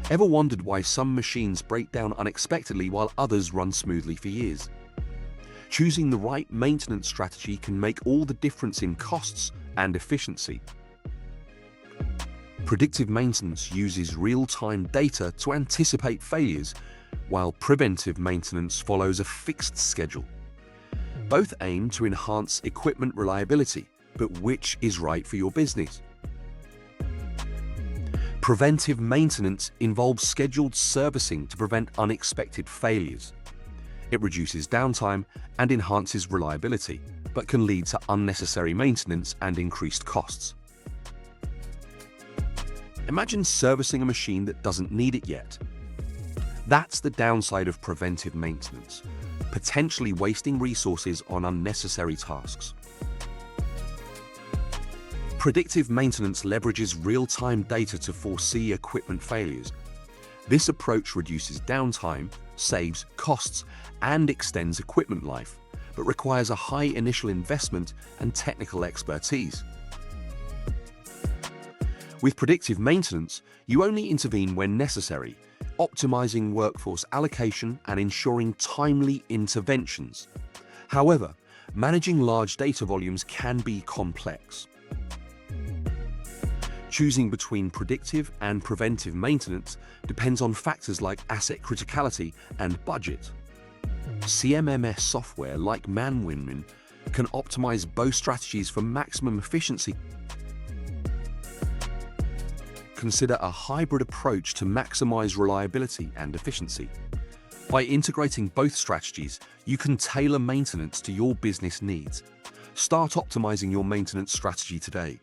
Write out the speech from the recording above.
Ever wondered why some machines break down unexpectedly while others run smoothly for years? Choosing the right maintenance strategy can make all the difference in costs and efficiency. Predictive maintenance uses real-time data to anticipate failures, while preventive maintenance follows a fixed schedule. Both aim to enhance equipment reliability, but which is right for your business? Preventive maintenance involves scheduled servicing to prevent unexpected failures. It reduces downtime and enhances reliability, but can lead to unnecessary maintenance and increased costs. Imagine servicing a machine that doesn't need it yet. That's the downside of preventive maintenance, potentially wasting resources on unnecessary tasks. Predictive maintenance leverages real-time data to foresee equipment failures. This approach reduces downtime, saves costs, and extends equipment life, but requires a high initial investment and technical expertise. With predictive maintenance, you only intervene when necessary, optimizing workforce allocation and ensuring timely interventions. However, managing large data volumes can be complex. Choosing between predictive and preventive maintenance depends on factors like asset criticality and budget. CMMS software like ManWinMin can optimize both strategies for maximum efficiency. Consider a hybrid approach to maximize reliability and efficiency. By integrating both strategies, you can tailor maintenance to your business needs. Start optimizing your maintenance strategy today.